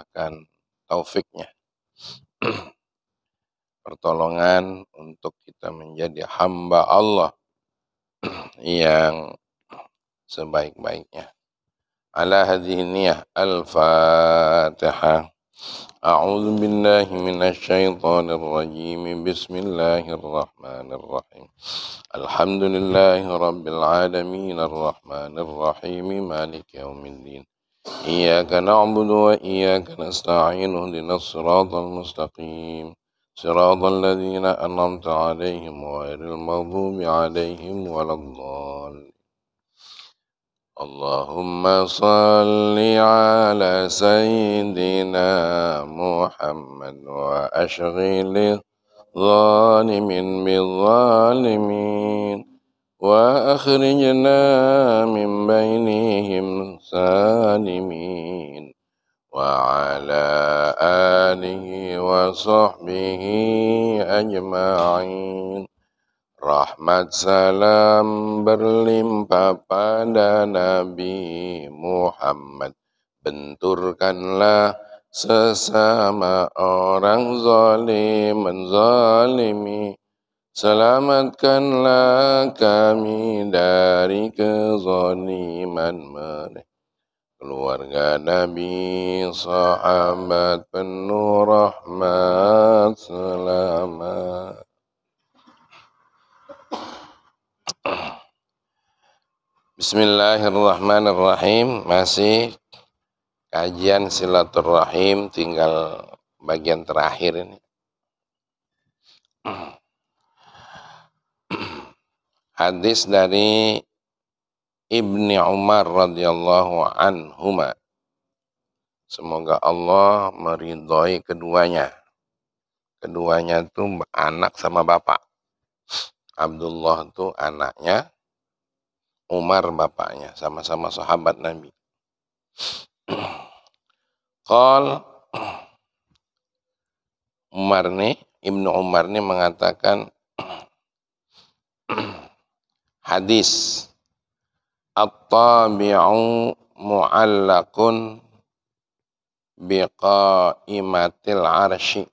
limpahkan taufiknya, pertolongan untuk kita menjadi hamba Allah yang sebaik-baiknya. Ala hadhihi niyah al-Fatihah. A'udzu billahi minasy syaithanir rajim. Bismillahirrahmanirrahim. Alhamdulillahi rabbil alamin arrahmanir rahim maliki yaumiddin. Iyyaka na'budu wa iyyaka nasta'in ihdinas siratal mustaqim. Siratal ladzina an'amta 'alaihim ghairil maghdubi 'alaihim waladdallin. Allahumma salli ala sayyidina Muhammad wa ashghilil zalimin bizzalimin wa akhrijna min bainihim salimin wa ala alihi wa sahbihi ajma'in. Rahmat salam berlimpah pada Nabi Muhammad. Benturkanlah sesama orang zalim menzalimi. Selamatkanlah kami dari kezaliman mereka. Keluarga Nabi, sahabat penuh rahmat, selamat. Bismillahirrahmanirrahim. Masih kajian silaturahim, tinggal bagian terakhir ini. Hadis dari Ibni Umar radhiyallahu anhuma. Semoga Allah meridhoi keduanya. Keduanya itu anak sama bapak. Abdullah itu anaknya, Umar bapaknya, sama-sama sahabat Nabi. Qal Ibnu Umar nih mengatakan hadis at-tabi'u mu'allaqun biqaimatil arsy.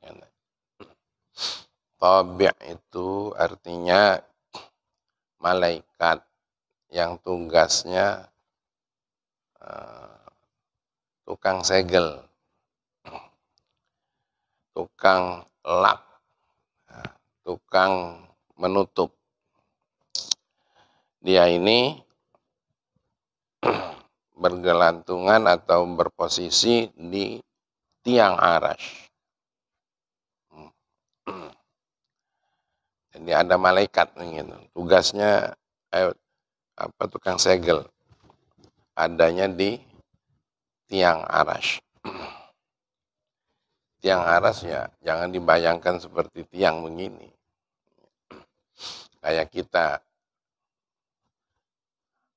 Tabi' itu artinya malaikat yang tugasnya tukang segel, tukang lap, tukang menutup. Dia ini bergelantungan atau berposisi di tiang arsy. Jadi ada malaikat gitu. Tugasnya tukang segel. Adanya di tiang arsy. Tiang arsy ya jangan dibayangkan seperti tiang begini. Kayak kita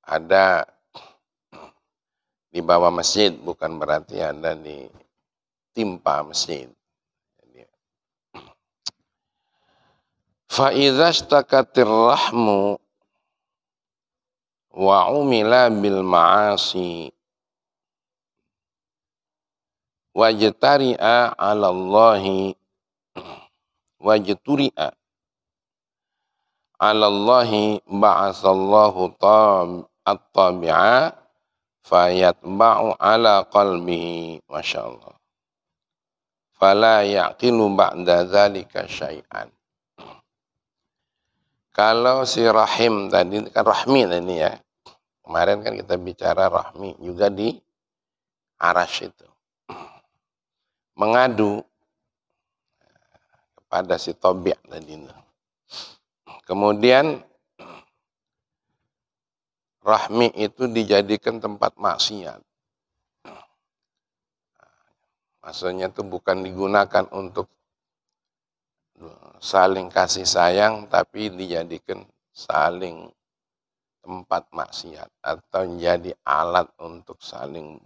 ada di bawah masjid, bukan berarti ada di timpa masjid. Fa idza istakatir rahmu wa umila bil ma'asi wajtari'a 'ala Allahi wajturi'a 'ala Allahi ba'atsallahu at-tabi'a fayatba'u 'ala qalbihi, masyaallah, fala yaqilu ba'da dzalika syai'an. Kalau si rahim tadi kan rahmi tadi ya. Kemarin kan kita bicara rahmi juga di arsy itu. Mengadu kepada si tabi' tadi. Kemudian rahmi itu dijadikan tempat maksiat. Maksudnya itu bukan digunakan untuk saling kasih sayang, tapi dijadikan saling tempat maksiat atau menjadi alat untuk saling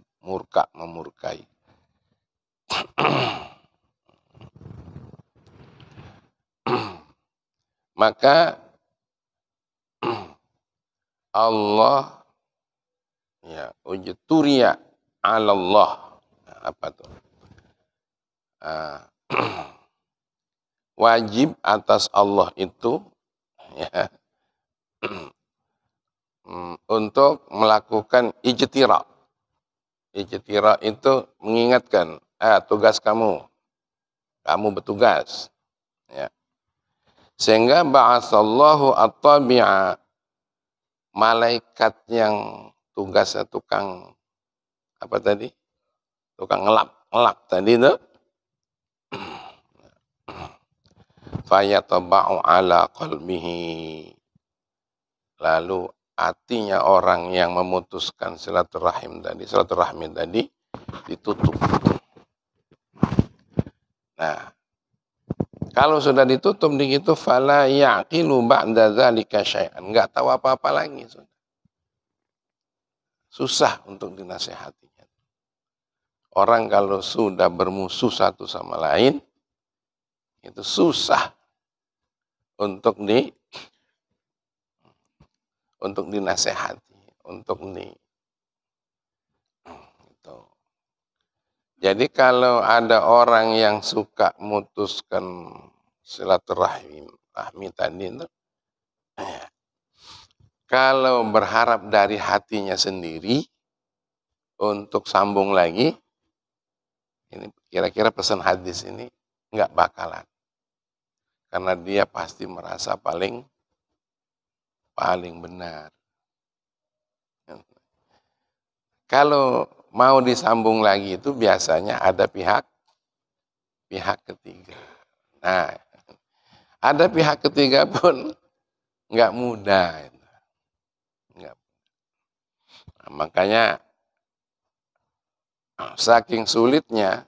memurkai. Maka Allah ya ujturiya 'ala Allah. Apa tuh? wajib atas Allah itu ya, untuk melakukan ijtira. Ijtira itu mengingatkan, tugas kamu bertugas. Ya. Sehingga ba'asallahu at-tabi'a, malaikat yang tugasnya tukang apa tadi? Tukang ngelap tadi itu. Fayataba'u ala qalbihi. Lalu hatinya orang yang memutuskan silaturahim tadi ditutup. Nah, kalau sudah ditutup begitu, fala yaqilu ba'da dzalika syai'an, enggak tahu apa-apa lagi. Susah untuk dinasehatinya. Orang kalau sudah bermusuh satu sama lain, itu susah untuk dinasehati, gitu. Jadi kalau ada orang yang suka memutuskan silaturahim tadi itu, kalau berharap dari hatinya sendiri untuk sambung lagi, ini kira-kira pesan hadis ini nggak bakalan. Karena dia pasti merasa paling benar. Kalau mau disambung lagi itu biasanya ada pihak ketiga. Nah, ada pihak ketiga pun nggak mudah. Nah, makanya saking sulitnya,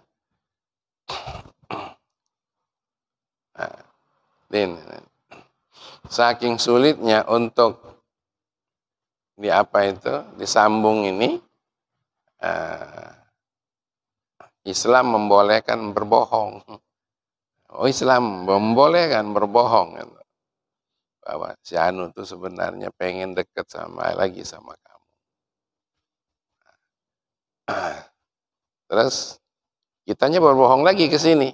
untuk disambung ini, Islam membolehkan berbohong. Islam membolehkan berbohong. Bahwa si Anu itu sebenarnya pengen dekat sama kamu. Terus kitanya berbohong lagi ke sini.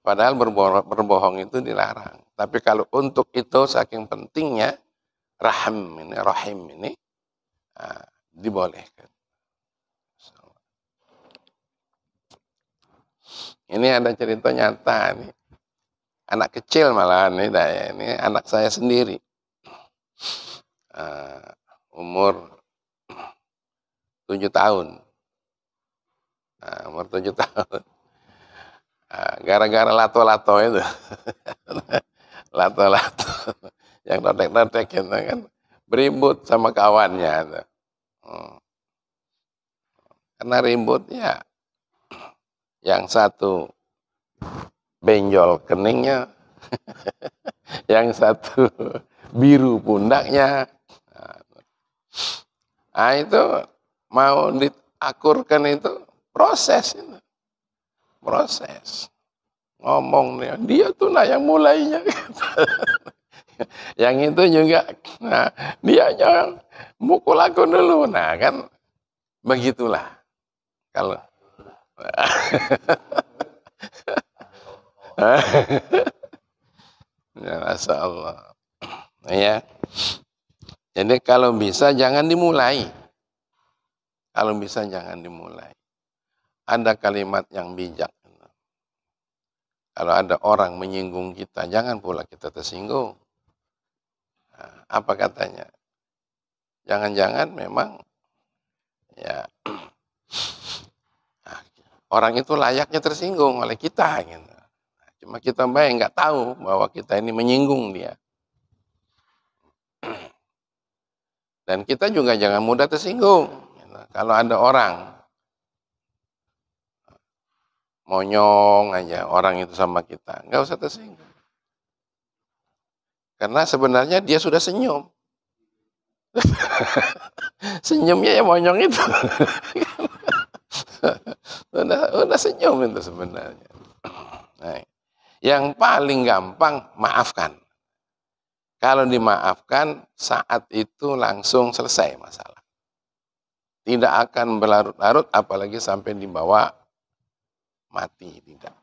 Padahal berbohong itu dilarang. Tapi kalau untuk itu saking pentingnya rahim ini dibolehkan. Ini ada cerita nyata nih. Anak kecil malah ini anak saya sendiri. Umur 7 tahun. Umur 7 tahun. Gara-gara lato-lato itu. Lato-lato. Yang notek-notek gitu kan. Beribut sama kawannya. Karena ribut ya. Yang satu benjol keningnya. Yang satu biru pundaknya. Itu mau diakurkan itu proses. Ngomong dia tuh yang mulainya. Yang itu juga dia yang mukul aku dulu. Nah kan begitulah. Kalau ya, Masya Allah. Ya. Jadi kalau bisa jangan dimulai. Ada kalimat yang bijak. Kalau ada orang menyinggung kita, jangan pula kita tersinggung. Apa katanya? Jangan-jangan memang ya orang itu layaknya tersinggung oleh kita. Gitu. Cuma kita nggak tahu bahwa kita ini menyinggung dia. Dan kita juga jangan mudah tersinggung. Gitu. Kalau ada orang monyong aja orang itu sama kita, nggak usah tersinggung. Karena sebenarnya dia sudah senyum. Senyumnya ya monyong itu. udah senyum itu sebenarnya. Nah, yang paling gampang maafkan. Kalau dimaafkan saat itu langsung selesai masalah. Tidak akan berlarut-larut apalagi sampai dibawa mati, tidak.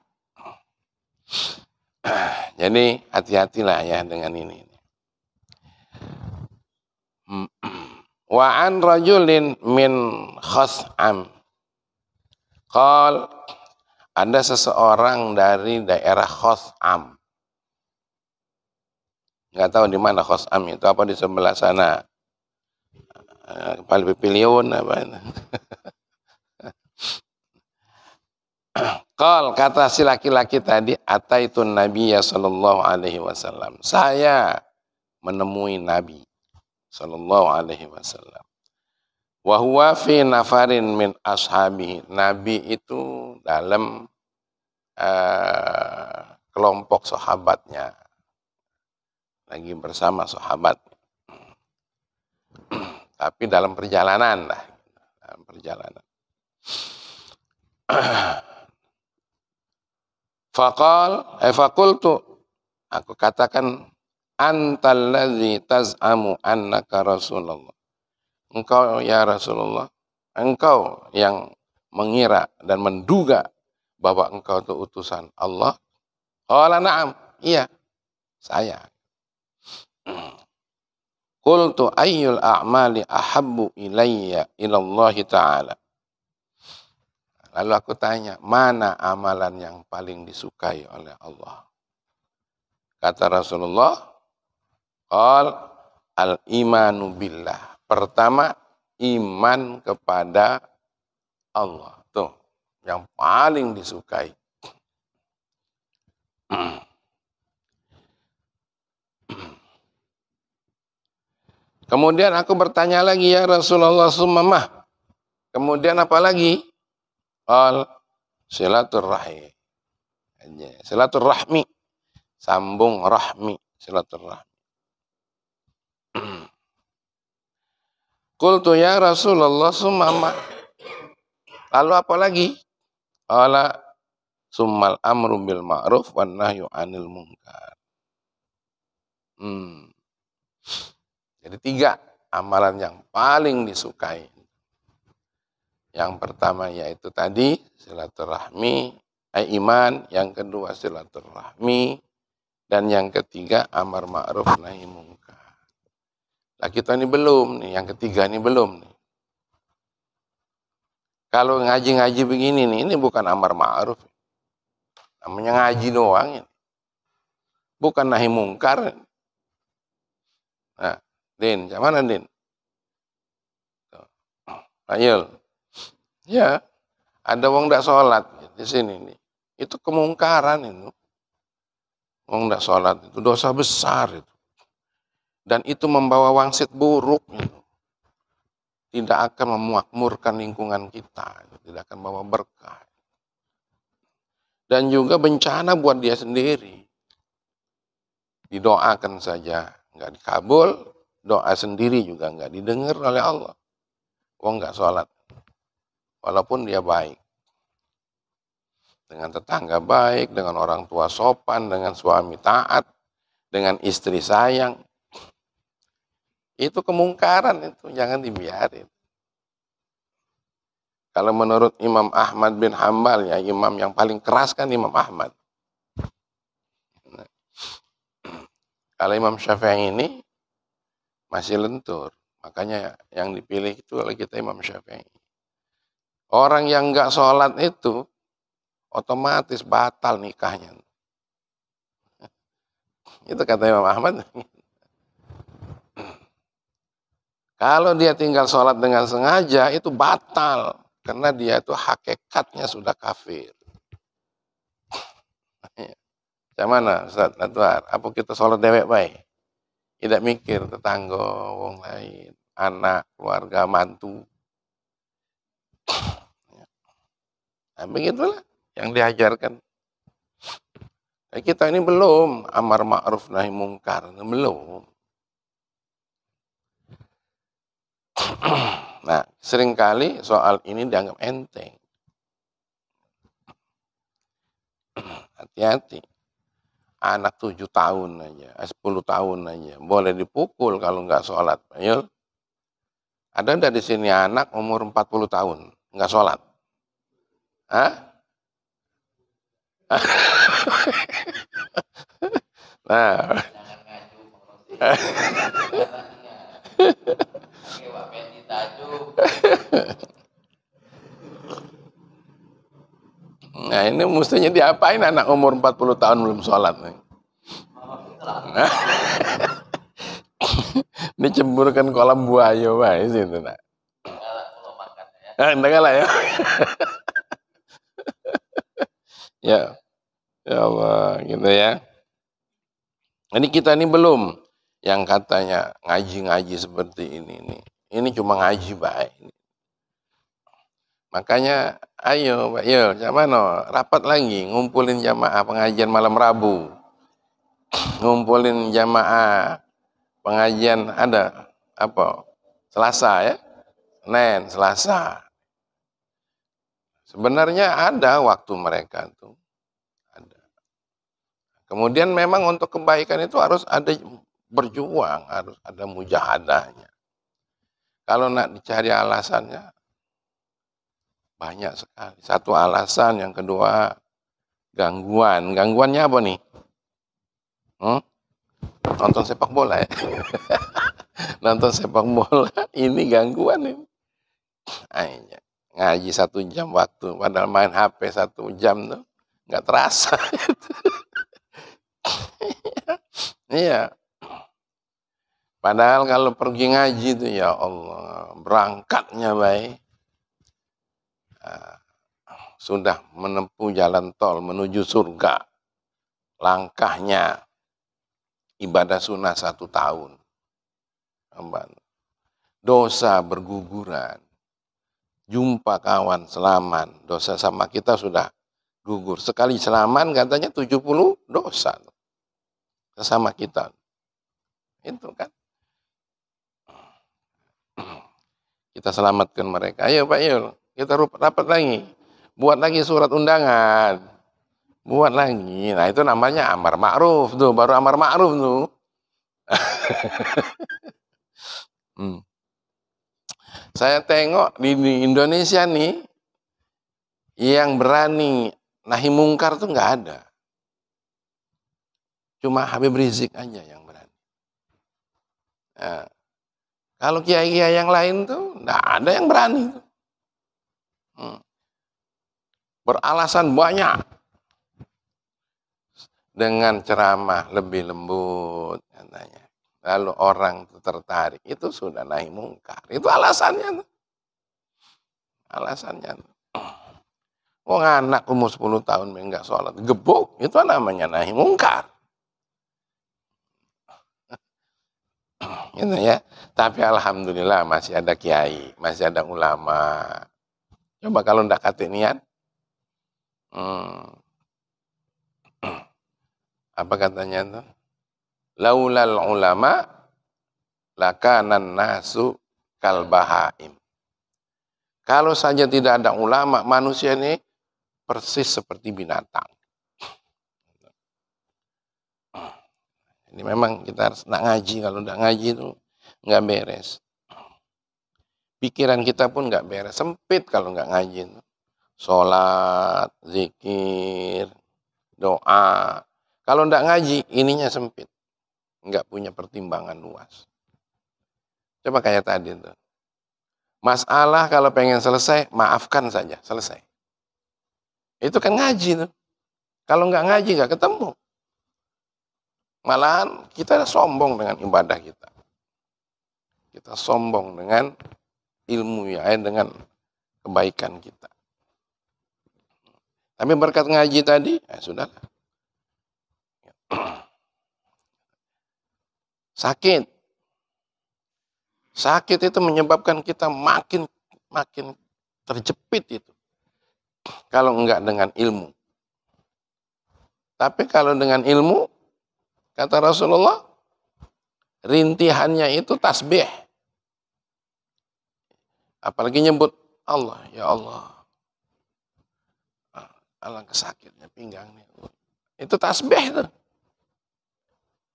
Jadi hati-hatilah ya dengan ini. Wa an rajulin min Khas'am. Qal, ada seseorang dari daerah Khas'am. Nggak tahu di mana Khas'am itu, apa di sebelah sana. Palpipilion apa. Qal, kata si laki-laki tadi, ataitun Nabiyya sallallahu alaihi wasallam. Saya menemui Nabi sallallahu alaihi wasallam. Wa huwa fi nafarin min ashabi. Nabi itu dalam kelompok sahabatnya. Lagi bersama sahabat. Tapi dalam perjalanan lah. Dalam perjalanan. Faqultu, aku katakan, antal ladzi taz'amu annaka Rasulullah. Engkau ya Rasulullah, engkau yang mengira dan menduga bahwa engkau itu utusan Allah. Qala na'am, iya, saya. Qultu ayyul a'mali ahabbu ilayya ilallahi ta'ala. Lalu aku tanya, mana amalan yang paling disukai oleh Allah? Kata Rasulullah, qal al-imanu billah. Pertama, iman kepada Allah. Tuh, yang paling disukai. Kemudian aku bertanya lagi, ya Rasulullah, summah. Kemudian apa lagi? Qal silaturrahmi. Silaturrahmi. Sambung rahmi, silaturrahmi. Qultu ya Rasulullah summama. Lalu apa lagi? Qala summal amru bil ma'ruf wan nahyu 'anil munkar. Jadi 3 amalan yang paling disukai. Yang pertama yaitu tadi silaturahmi, iman, yang kedua silaturahmi, dan yang ketiga amar ma'ruf nahi munkar. Nah, kita ini belum nih, yang ketiga ini belum nih. Kalau ngaji-ngaji begini nih, ini bukan amar ma'ruf. Namanya ngaji doang ini. Bukan nahi munkar. Nah, Din, mana Din? Ayol. Ya, ada wong ndak sholat di sini nih. Itu kemungkaran itu. Wong ndak sholat itu dosa besar itu. Dan itu membawa wangsit buruk itu. Tidak akan memakmurkan lingkungan kita, tidak akan membawa berkah. Dan juga bencana buat dia sendiri. Didoakan saja nggak dikabul, doa sendiri juga nggak didengar oleh Allah. Wong nggak sholat. Walaupun dia baik. Dengan tetangga baik, dengan orang tua sopan, dengan suami taat, dengan istri sayang. Itu kemungkaran itu, jangan dibiarin. Kalau menurut Imam Ahmad bin Hambal, ya imam yang paling keras kan Imam Ahmad. Kalau Imam Syafi'i ini masih lentur. Makanya yang dipilih itu oleh kita Imam Syafi'i. Orang yang nggak sholat itu otomatis batal nikahnya. Itu kata Imam Ahmad. Kalau dia tinggal sholat dengan sengaja itu batal. Karena dia itu hakikatnya sudah kafir. Yang mana Ustaz Latwar? Apa kita sholat dewek baik? Tidak mikir tetangga, wong lain, anak, keluarga, mantu. Nah, begitulah yang diajarkan. Kita ini belum amar ma'ruf nahi mungkar, belum. Nah, seringkali soal ini dianggap enteng. Hati-hati. Anak 7 tahun aja, 10 tahun aja, boleh dipukul kalau nggak sholat. Ayo. Ada di sini anak umur 40 tahun, nggak sholat? Hah? Nah. Nah, ini mestinya diapain anak umur 40 tahun belum sholat nih? Nah, dicemburkan kolam buaya, Pak, itu nak. Enggak lah ya. Ya, ya Allah, gitu ya. Ini kita ini belum yang katanya ngaji-ngaji seperti ini nih. Ini cuma ngaji, Pak. Makanya ayo, Pak, yuk, mana rapat lagi, ngumpulin jamaah pengajian malam Rabu. Ngumpulin jamaah pengajian ada apa? Selasa ya. Senin, Selasa. Sebenarnya ada waktu mereka tuh. Ada. Kemudian memang untuk kebaikan itu harus ada berjuang, harus ada mujahadahnya. Kalau nak dicari alasannya banyak sekali. Satu alasan, yang kedua gangguan. Gangguannya apa nih? Nonton sepak bola ya. Nonton sepak bola ini gangguan ini. Ayo, ngaji 1 jam waktu, padahal main HP 1 jam tuh nggak terasa. Iya. Padahal kalau pergi ngaji itu ya Allah, berangkatnya baik. Sudah menempuh jalan tol menuju surga. Langkahnya ibadah sunnah 1 tahun. Dosa berguguran. Jumpa kawan selaman, dosa sama kita sudah gugur. Sekali selaman katanya 70 dosa sama kita. Itu kan. Kita selamatkan mereka. Ayo Pak Yul, kita rapat lagi. Buat lagi surat undangan. Buat lagi. Nah itu namanya amar ma'ruf tuh, baru amar ma'ruf tuh. Saya tengok di Indonesia nih, yang berani nahi mungkar tuh nggak ada. Cuma Habib Rizik aja yang berani. Nah, kalau kiai-kiai yang lain tuh nggak ada yang berani. Beralasan banyak. Dengan ceramah lebih lembut katanya. Lalu orang tertarik, itu sudah nahi mungkar. Itu alasannya. Alasannya. Oh, anak umur 10 tahun enggak sholat, gebuk, itu namanya nahi mungkar. Gitu ya. Tapi alhamdulillah masih ada kiai, masih ada ulama. Coba kalau ndak kate niat, apa katanya tuh? Laulal ulama lakanan nasu kal bahaim. Kalau saja tidak ada ulama, manusia ini persis seperti binatang. Ini memang kita harus nak ngaji, kalau tidak ngaji itu nggak beres. Pikiran kita pun nggak beres, sempit kalau nggak ngaji. Sholat, zikir, doa. Kalau nggak ngaji, ininya sempit. Nggak punya pertimbangan luas. Coba kayak tadi tuh. Masalah kalau pengen selesai, maafkan saja, selesai. Itu kan ngaji tuh. Kalau nggak ngaji, nggak ketemu. Malahan kita sombong dengan ibadah kita. Kita sombong dengan ilmu ya, dengan kebaikan kita. Tapi berkat ngaji tadi, ya sudah. Sakit. Sakit itu menyebabkan kita makin terjepit itu. Kalau enggak dengan ilmu. Tapi kalau dengan ilmu, kata Rasulullah, rintihannya itu tasbih. Apalagi nyebut Allah, ya Allah. Alangkah sakitnya pinggangnya. Itu tasbih itu.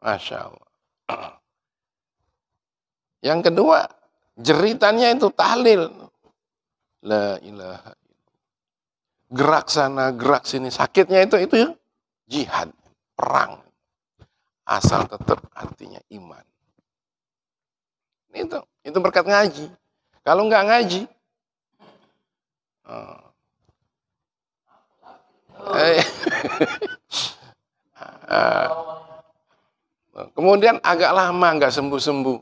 Masya Allah. Yang kedua, jeritannya itu tahlil. La ilaha illallah. Gerak sana, gerak sini. Sakitnya itu ya jihad, perang. asal tetap artinya iman. Itu berkat ngaji. Kalau nggak ngaji, kemudian agak lama nggak sembuh-sembuh.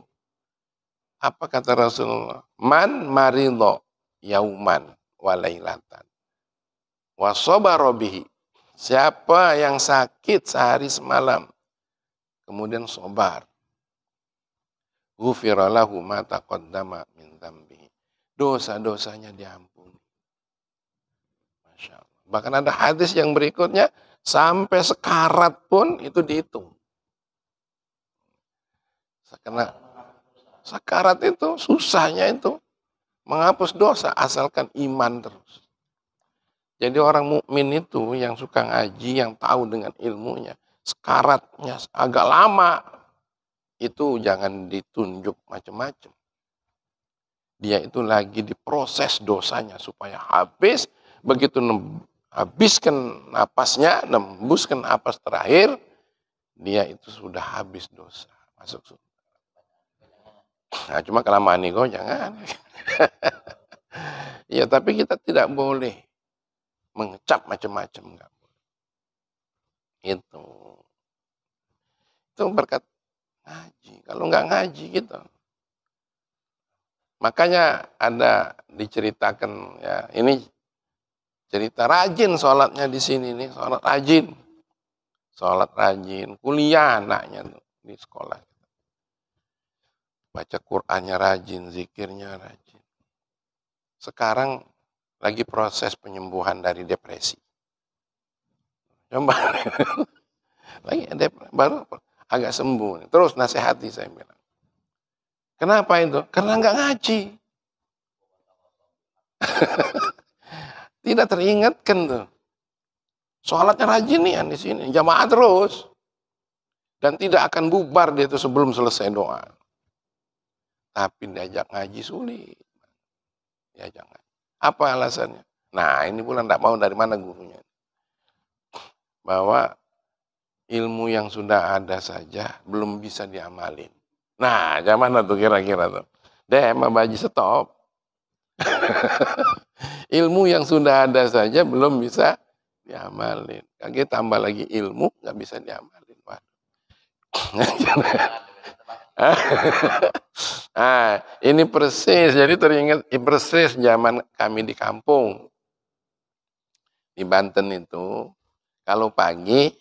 Apa kata Rasulullah? Man maridho yauman walailatan wasobaro bihi. Siapa yang sakit sehari semalam, kemudian sobar, ghufira lahu ma taqaddama min dzambihi. Dosa-dosanya diampuni. Masya Allah. Bahkan ada hadis yang berikutnya, sampai sekarat pun itu dihitung. Karena sekarat itu, susahnya itu menghapus dosa, asalkan iman terus. Jadi orang mukmin itu yang suka ngaji, yang tahu dengan ilmunya, sekaratnya agak lama, itu jangan ditunjuk macam-macam. Dia itu lagi diproses dosanya supaya habis, begitu habiskan napasnya, nembuskan napas terakhir, dia itu sudah habis dosa, masuk surga. Nah, cuma kelamaan nih kok jangan. Ya, tapi kita tidak boleh mengecap macam-macam, enggak boleh. Itu berkat ngaji. Kalau enggak ngaji gitu. Makanya ada diceritakan ya, ini cerita rajin sholatnya di sini nih, sholat rajin. Sholat rajin, kuliah anaknya tuh di sekolah. Baca Qur'annya rajin, zikirnya rajin. Sekarang lagi proses penyembuhan dari depresi. Coba lagi baru agak sembuh. Terus nasihati saya bilang. Kenapa itu? Karena nggak ngaji. Tidak teringatkan tuh. Sholatnya rajin nih di sini, jamaah terus. Dan tidak akan bubar dia itu sebelum selesai doa. Tapi diajak ngaji sulit. Diajak ngaji. Apa alasannya? Nah, ini pula tidak mau dari mana gurunya. Bahwa ilmu yang sudah ada saja belum bisa diamalin. Nah, zaman tuh kira-kira tuh. Sama Baji stop. Ilmu yang sudah ada saja belum bisa diamalin. Kaget tambah lagi ilmu nggak bisa diamalin. Nah, ini persis, jadi teringat persis zaman kami di kampung. Di Banten itu, kalau pagi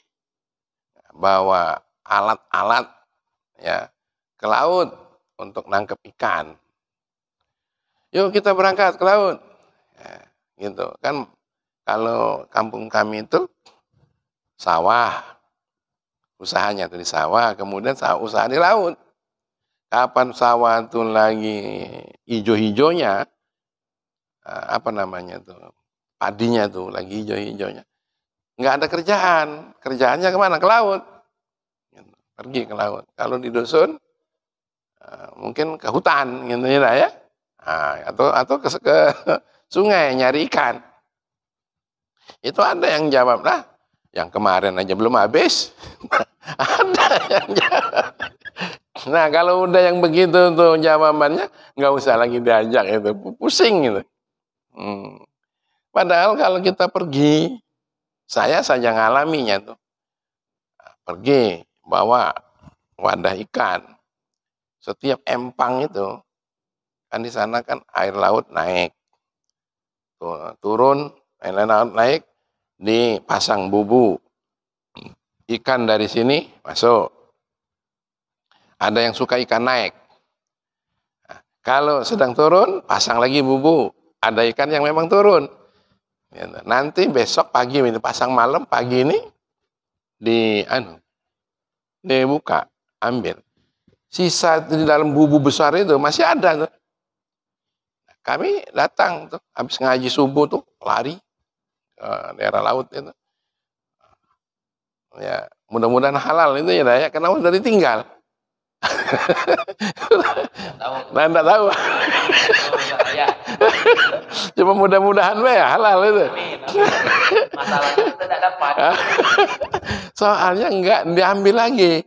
bawa alat-alat ya ke laut untuk nangkep ikan. Yuk kita berangkat ke laut. Ya, gitu kan, kalau kampung kami itu sawah, usahanya itu di sawah, kemudian usaha di laut. Kapan sawah itu lagi hijau-hijaunya, apa namanya tuh, padinya tuh lagi hijau-hijaunya, nggak ada kerjaan, kerjaannya kemana? Ke laut, pergi ke laut. Kalau di dusun, mungkin ke hutan, gitu ya, atau ke sungai nyari ikan. Itu ada yang jawab lah, yang kemarin aja belum habis, ada yang jawab. Nah, kalau udah yang begitu tuh jawabannya, nggak usah lagi diajak itu, pusing gitu. Padahal kalau kita pergi, saya saja ngalaminya tuh. Pergi, bawa wadah ikan. Setiap empang itu, kan di sana kan air laut naik. Turun, air laut naik, dipasang bubu. Ikan dari sini masuk. Ada yang suka ikan naik. Nah, kalau sedang turun, pasang lagi bubu. Ada ikan yang memang turun. Nanti besok pagi ini pasang malam, pagi ini dibuka, ambil. Sisa di dalam bubu besar itu masih ada tuh. Kami datang tuh, habis ngaji subuh tuh, lari ke daerah laut itu. Ya, mudah-mudahan halal itu ya, karena udah ditinggal. Nah, enggak tahu. Cuma mudah-mudahan ya halal itu. Masalahnya tidak dapat. Soalnya enggak diambil lagi.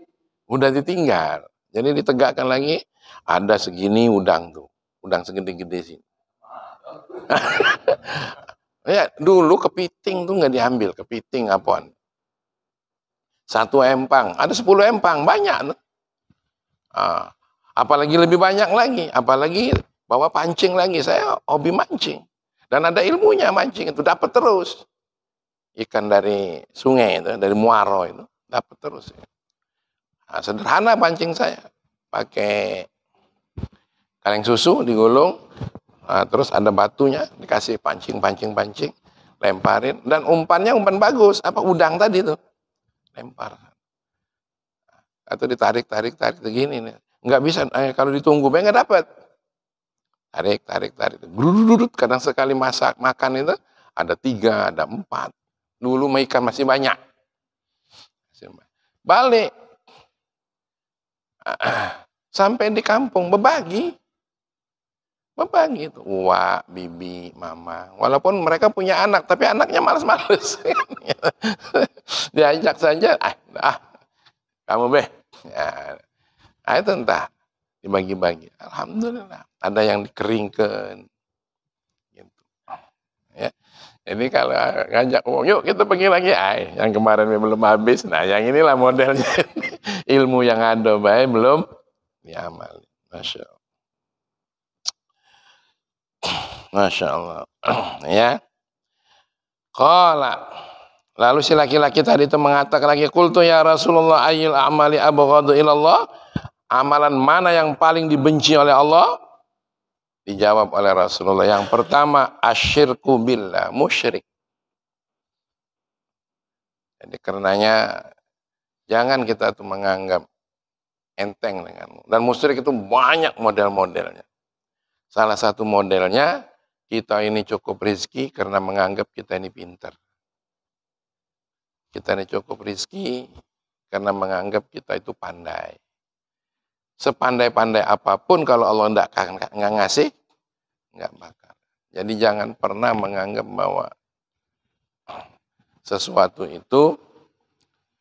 Udah ditinggal. Jadi ditegakkan lagi, ada segini udang tuh. Udang segede-gede sih. Ya, dulu kepiting tuh nggak diambil, kepiting apaan. 1 empang, ada 10 empang, banyak. Ah, apalagi lebih banyak lagi, apalagi bawa pancing lagi. Saya hobi mancing. Dan ada ilmunya mancing itu, dapat terus. Ikan dari sungai itu, dari muaro itu, dapat terus. Nah, sederhana pancing saya. Pakai kaleng susu digulung, terus ada batunya, dikasih pancing, lemparin, dan umpannya umpan bagus, apa udang tadi tuh, lempar. Atau ditarik begini nih, nggak bisa, kalau ditunggu nggak dapat. Tarik, gerudut, kadang sekali makan itu ada 3, ada 4. Dulu ikan masih banyak. Balik, sampai di kampung berbagi itu, uak, bibi, mama. Walaupun mereka punya anak, tapi anaknya males-males. Diajak saja, kamu ya, itu entah dibagi-bagi. Alhamdulillah, ada yang dikeringkan. Gitu. Ya. Ini kalau ngajak, yuk kita pergi lagi, yang kemarin belum habis. Nah, yang inilah modelnya. Ilmu yang ada baik belum diamal. Masya Allah. Masya Allah. Ya. Qala. Lalu si laki-laki tadi itu mengatakan lagi, qultu ya Rasulullah ayyul a'mali abghadu ilallah? Amalan mana yang paling dibenci oleh Allah? Dijawab oleh Rasulullah, yang pertama asyirku billah, musyrik. Jadi karenanya jangan kita tuh menganggap enteng dengan, dan musyrik itu banyak model-modelnya. Salah satu modelnya, kita ini cukup rezeki karena menganggap kita ini pintar. Kita ini cukup rezeki karena menganggap kita itu pandai. Sepandai-pandai apapun, kalau Allah nggak ngasih, nggak bakal. Jadi jangan pernah menganggap bahwa sesuatu itu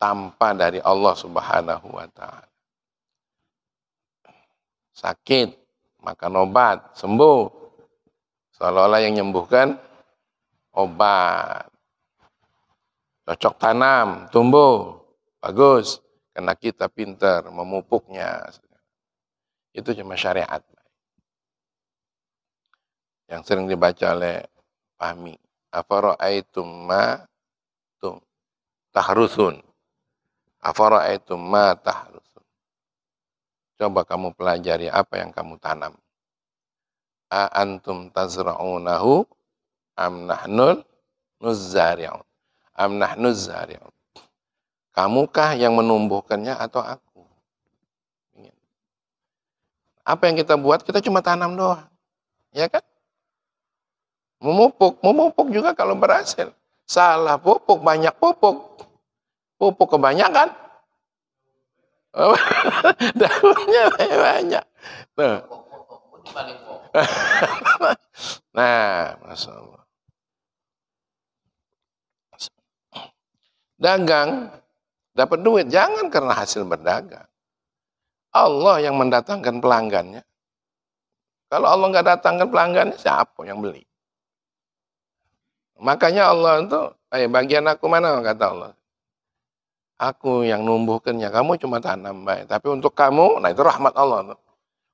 tanpa dari Allah Subhanahu wa Ta'ala. Sakit, makan obat, sembuh. Seolah-olah yang menyembuhkan obat. Cocok tanam, tumbuh, bagus. Karena kita pintar memupuknya. Itu cuma syariat. Yang sering dibaca oleh Fahmi. Afara'aitum ma tahrusun. Afara'aitum ma tahrusun. Coba kamu pelajari apa yang kamu tanam. A antum tazra'unahu am nahnul nuzzari'un. Am nahnuz zari'un. Kamukah yang menumbuhkannya atau aku? Apa yang kita buat, kita cuma tanam doang. Ya kan? Memupuk juga kalau berhasil. Salah pupuk, banyak pupuk. Pupuk kebanyakan, daunnya banyak. Tuh. Nah, Masya Allah. Dagang, dapat duit, jangan karena hasil berdagang. Allah yang mendatangkan pelanggannya. Kalau Allah nggak datangkan pelanggannya, siapa yang beli? Makanya Allah itu, bagian aku mana, kata Allah. Aku yang numbuhkannya, kamu cuma tanam baik. Tapi untuk kamu, nah itu rahmat Allah. Tuh.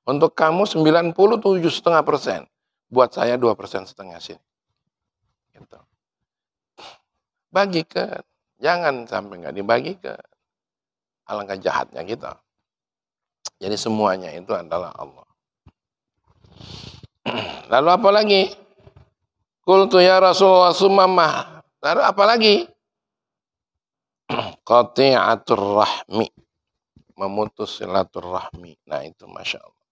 Untuk kamu 97,5%. Buat saya 2,5% sini. Gitu. Bagikan. Jangan sampai nggak dibagikan. Alangkah jahatnya kita. Jadi semuanya itu adalah Allah. Lalu apa lagi? Qultu ya Rasulullah sumamah. Lalu apa lagi? Qati'atur rahmi. Memutus silaturahmi. Nah itu Masya Allah.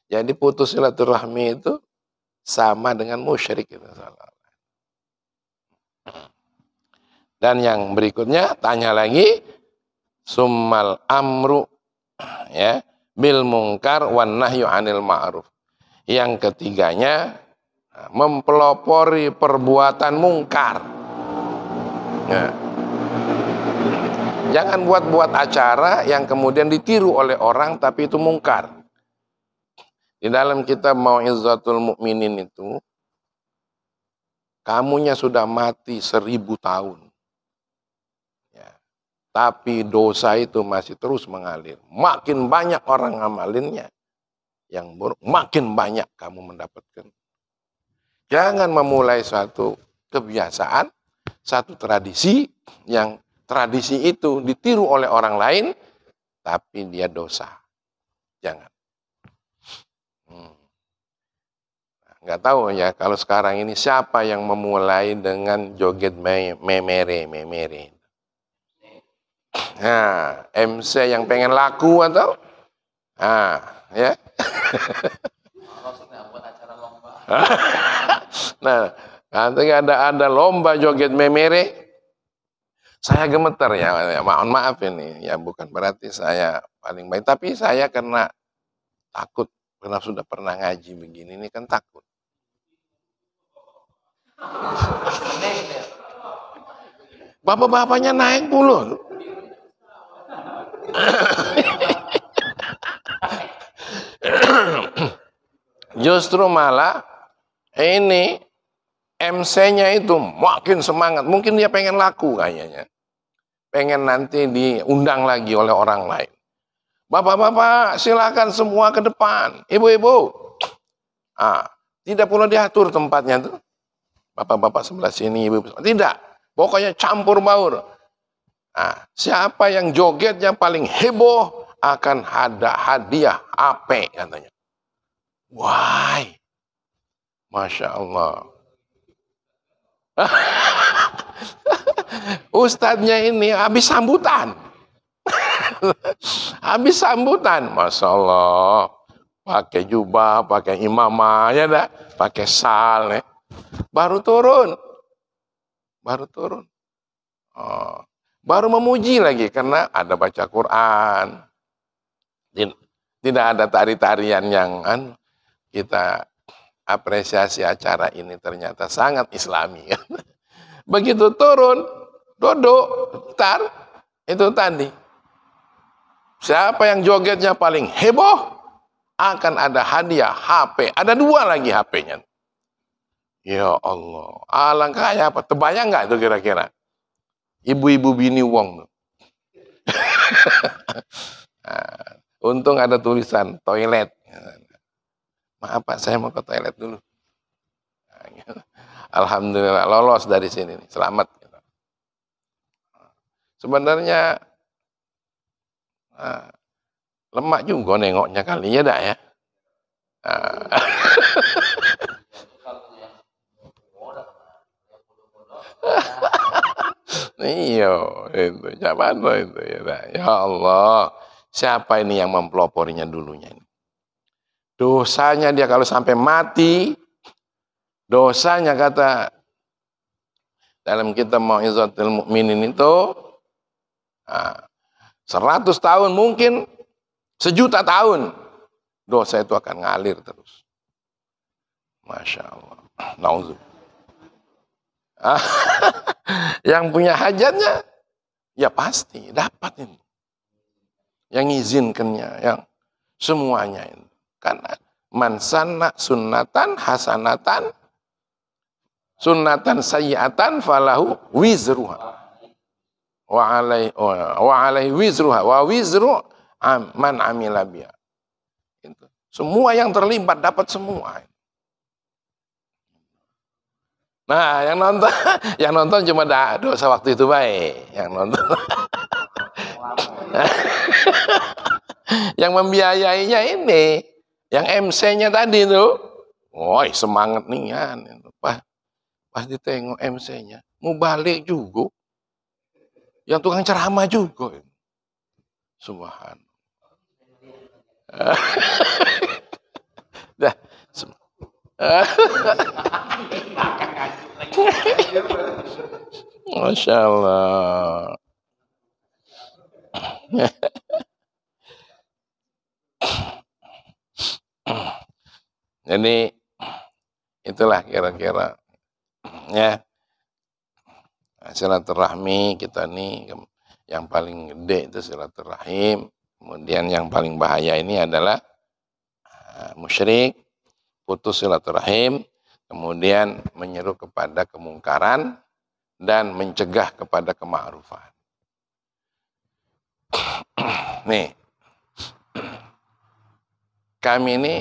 Jadi putus silaturahmi itu sama dengan musyrik itu. Dan yang berikutnya tanya lagi, summal amru ya bil mungkar wan nahyu anil ma'ruf. Yang ketiganya mempelopori perbuatan mungkar. Ya. Jangan buat-buat acara yang kemudian ditiru oleh orang tapi itu mungkar. Di dalam kitab Mau'izatul Mukminin itu, kamunya sudah mati 1000 tahun. Ya. Tapi dosa itu masih terus mengalir. Makin banyak orang ngamalinnya, yang buruk, makin banyak kamu mendapatkan. Jangan memulai suatu kebiasaan, satu tradisi, yang tradisi itu ditiru oleh orang lain, tapi dia dosa. Jangan. Nggak tahu ya, kalau sekarang ini siapa yang memulai dengan joget memere. Nah, MC yang pengen laku atau? Nah, ya. Nah, nanti ada lomba joget memere. Saya gemeter ya, maaf ini, ya bukan berarti saya paling baik, tapi saya karena takut, karena sudah pernah ngaji begini, ini kan takut. Bapak-bapaknya naik puluh. Justru malah ini MC-nya itu makin semangat. Mungkin dia pengen laku kayaknya. Pengen nanti diundang lagi oleh orang lain. Bapak-bapak silakan semua ke depan. Ibu-ibu. Tidak perlu diatur tempatnya tuh. Bapak-bapak sebelah sini, ibu. Tidak. Pokoknya campur baur. Siapa yang jogetnya paling heboh akan ada hadiah AP katanya. Wah, Masya Allah. Ustadznya ini habis sambutan. Habis sambutan, Masya Allah. Pakai jubah, pakai imamah, ya dah, pakai sal, ya. Baru turun. Baru memuji lagi karena ada baca Quran. Tidak ada tari-tarian yang kita apresiasi acara ini ternyata sangat islami. Begitu turun, duduk, itu tadi. Siapa yang jogetnya paling heboh, akan ada hadiah HP. Ada 2 lagi HP-nya. Ya Allah, alangkah apa? Terbayang nggak itu kira-kira? Ibu-ibu bini wong. Untung ada tulisan toilet. Maaf Pak, saya mau ke toilet dulu. Alhamdulillah lolos dari sini, selamat. Sebenarnya lemak juga nengoknya kali ya dak ya. Iya, itu siapa itu ya dak. Ya Allah, siapa ini yang mempeloporinya dulunya ini? Dosanya dia kalau sampai mati, dosanya kata dalam kitab Mau'izatul Mukminin itu 100 tahun mungkin 1.000.000 tahun dosa itu akan ngalir terus. Masya Allah. Nauzubillah. Yang punya hajatnya ya pasti dapat ini. Yang ngizinkannya, yang semuanya ini. Karena man sanna sunnatan hasanatan sunnatan sayyi'atan falahu wizruha wa alaihi wizruha wa wizru man amila biha. Semua yang terlibat dapat semua. Nah, yang nonton cuma dosa waktu itu baik, yang nonton. Yang membiayainya ini, yang MC-nya tadi itu, woi semangat nih kan. Pas ditengok MC-nya, mau balik juga. Yang tukang ceramah juga. Subhanallah. Dah. Masya Allah. Jadi itulah kira-kira ya silaturahmi kita nih Yang paling gede itu silaturahim. Kemudian yang paling bahaya ini adalah musyrik, putus silaturahim, kemudian menyeru kepada kemungkaran dan mencegah kepada kema'rufan. Nih, kami ini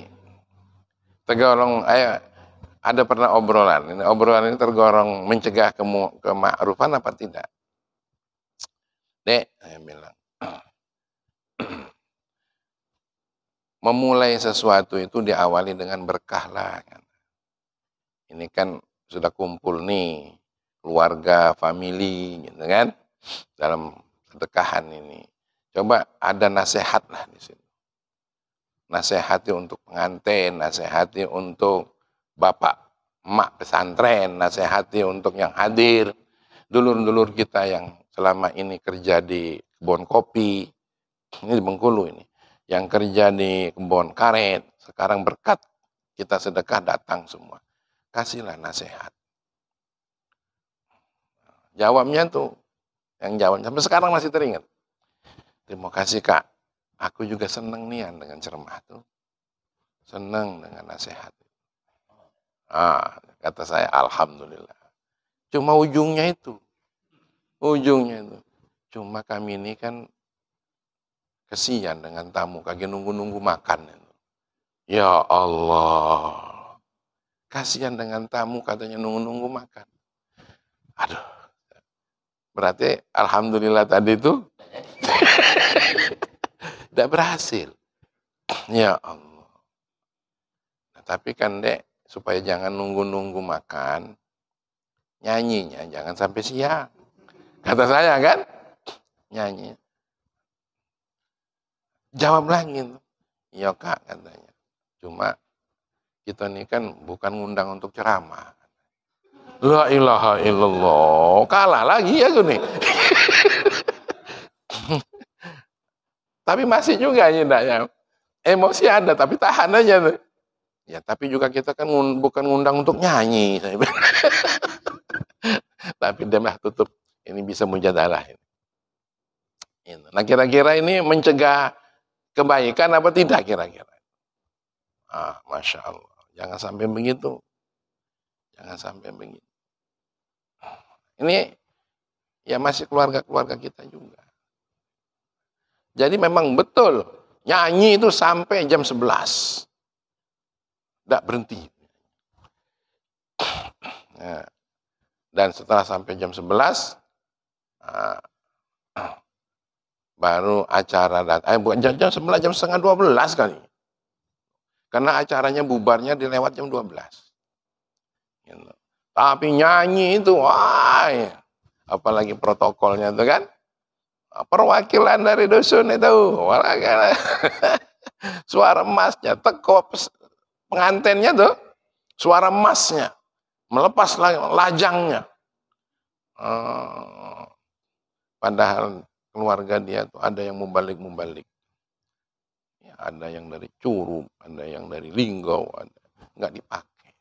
tergolong, ada pernah obrolan ini tergolong mencegah kema'rufan apa tidak? Dek, saya bilang, memulai sesuatu itu diawali dengan berkah lah. Ini kan sudah kumpul nih, keluarga, family, gitu kan, dalam sedekahan ini. Coba ada nasihat lah di sini. Nasihati untuk pengantin, nasihati untuk bapak, emak pesantren, nasihati untuk yang hadir, dulur-dulur kita yang selama ini kerja di kebun kopi, ini di Bengkulu ini, yang kerja di kebun karet, sekarang berkat kita sedekah datang semua. Kasihlah nasihat. Jawabnya tuh, yang jawab sampai sekarang masih teringat. Terima kasih Kak, aku juga seneng nih dengan ceramah tuh. Senang dengan nasihat. Kata saya, alhamdulillah. Cuma ujungnya itu. Cuma kami ini kan kesian dengan tamu, kagak nunggu-nunggu makan. Ya Allah. Kasihan dengan tamu katanya nunggu-nunggu makan. Aduh. Berarti alhamdulillah tadi itu tidak berhasil. Ya Allah. Tapi kan Dek, supaya jangan nunggu-nunggu makan, nyanyinya jangan sampai siang. Kata saya kan, nyanyi. Jawab lagi. Iya Kak, katanya. Cuma kita ini kan bukan ngundang untuk ceramah. La ilaha illallah. Kalah lagi ya gue nih. Tapi masih juga ya. Emosi ada, tapi tahan aja tuh. Ya, tapi juga kita kan bukan ngundang untuk nyanyi. Tapi dia tutup. Ini bisa mujadalah. Nah, kira-kira ini mencegah kebaikan apa tidak kira-kira? Masya Allah. Jangan sampai begitu. Jangan sampai begitu. Ini ya masih keluarga-keluarga kita juga. Jadi memang betul. Nyanyi itu sampai jam 11. Tidak berhenti. Nah, dan setelah sampai jam 11, baru acara datang. Bukan jam 11, jam setengah 12 kali. Karena acaranya bubarnya dilewat jam 12. Gitu. Tapi nyanyi itu, wah, apalagi protokolnya itu kan. Perwakilan dari dusun itu, suara emasnya, teko pengantinnya tuh, suara emasnya, melepas lajangnya. Padahal keluarga dia tuh ada yang mubalik. Ya, ada yang dari Curup, ada yang dari Linggau, nggak dipakai.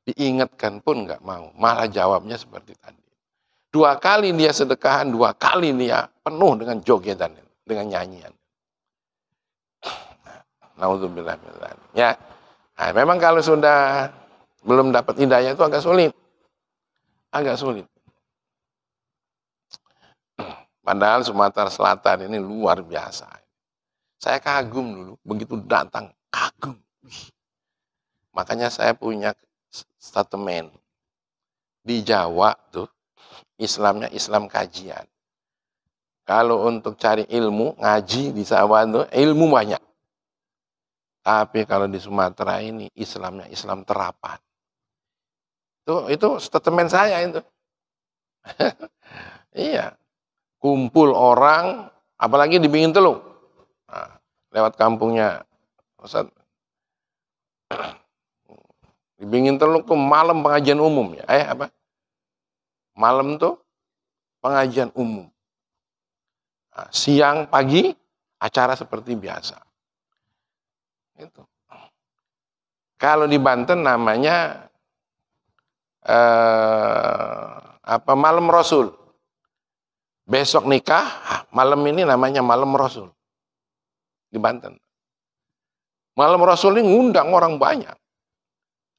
Diingatkan pun nggak mau, malah jawabnya seperti tadi. 2 kali dia sedekahan, 2 kali dia penuh dengan jogetan, dengan nyanyian. Naudzubillah. Ya, nah, memang kalau sudah belum dapat hidayah itu agak sulit. Padahal Sumatera Selatan ini luar biasa. Saya kagum dulu, begitu datang, kagum. Makanya saya punya statement. Di Jawa tuh, Islamnya Islam kajian. Kalau untuk cari ilmu, ngaji di sawah itu, ilmu banyak. Tapi kalau di Sumatera ini, Islamnya Islam terapan. Itu statement saya itu. Iya. Kumpul orang, apalagi di Bingin Teluk. Nah, lewat kampungnya Ustaz. Di Bingin Teluk tuh malam pengajian umum ya. Malam tuh pengajian umum. Nah, siang, pagi, acara seperti biasa. Itu. Kalau di Banten namanya Malam Rasul. Besok nikah, malam ini namanya malam Rasul di Banten. Malam Rasul ini ngundang orang banyak.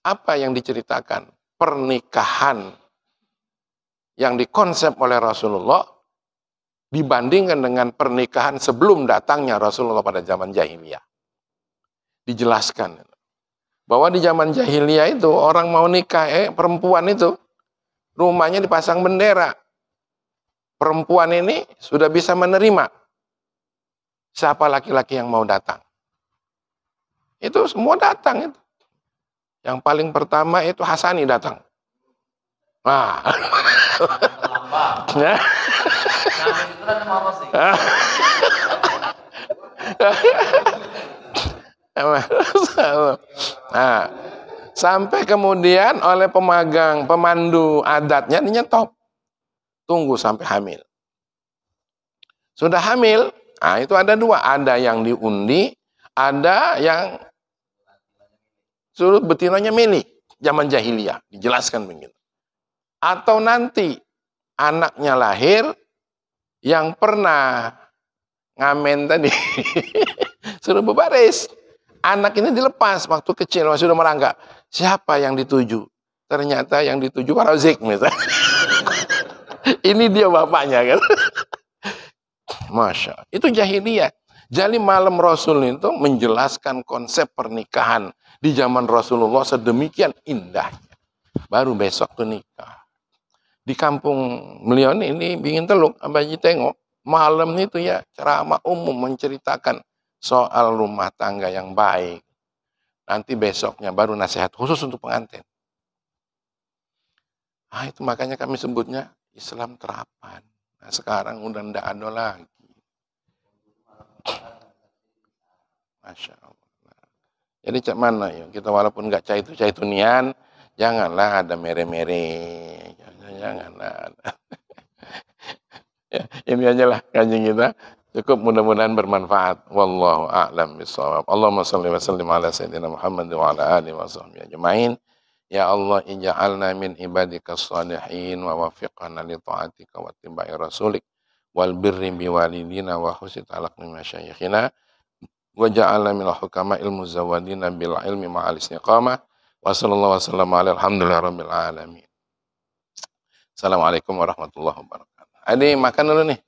Apa yang diceritakan? Pernikahan yang dikonsep oleh Rasulullah dibandingkan dengan pernikahan sebelum datangnya Rasulullah pada zaman jahiliyah. Dijelaskan bahwa di zaman jahiliyah itu orang mau nikah, perempuan itu rumahnya dipasang bendera. Perempuan ini sudah bisa menerima siapa laki-laki yang mau datang. Itu semua datang itu. Yang paling pertama itu Hasani datang. Nah. Ya. Nah, sampai kemudian oleh pemandu adatnya dinyetop. Tunggu sampai hamil. Sudah hamil, nah itu ada dua. Ada yang diundi, ada yang suruh betinanya milih. Zaman jahiliyah, dijelaskan begitu. Atau nanti anaknya lahir yang pernah ngamen tadi suruh berbaris. Anak ini dilepas waktu kecil masih sudah merangkak. Siapa yang dituju? Ternyata yang dituju Warazik misalnya. Ini dia bapaknya kan. Masya Allah. Itu jahiliyah. Jadi malam Rasul itu menjelaskan konsep pernikahan di zaman Rasulullah sedemikian indahnya. Baru besok tuh nikah. Di kampung beliau ini Bingin Teluk, Abaji tengok, malam itu ya ceramah umum menceritakan soal rumah tangga yang baik. Nanti besoknya baru nasihat khusus untuk pengantin. Ah, itu makanya kami sebutnya Islam terapan. Nah, sekarang udah ndak ada lagi. Masya Allah. Jadi cak mana ya? Kita walaupun nggak caitunian, janganlah ada mere-mere. Janganlah. Ya, ini aja lah kajian kita. Cukup mudah-mudahan bermanfaat. Wallahu a'lam bishawab. Allahumma salli wa sallim ala sayyidina Muhammad wa ala alihi wa sahbihi ajma'in. Ya Allah, ij'alna min ibadika shalihin wa wafiqna li ta'atika wa tibai rasulik wal birri bi walidina wa husni talaqni masyayikhina wa ja'alna min hukama'il muzawwadina bil ilmi ma'al istiqamah wa sallallahu wasallam ala alhamdulillah rabbil alamin. Assalamualaikum warahmatullahi wabarakatuh. Adi makan dulu nih.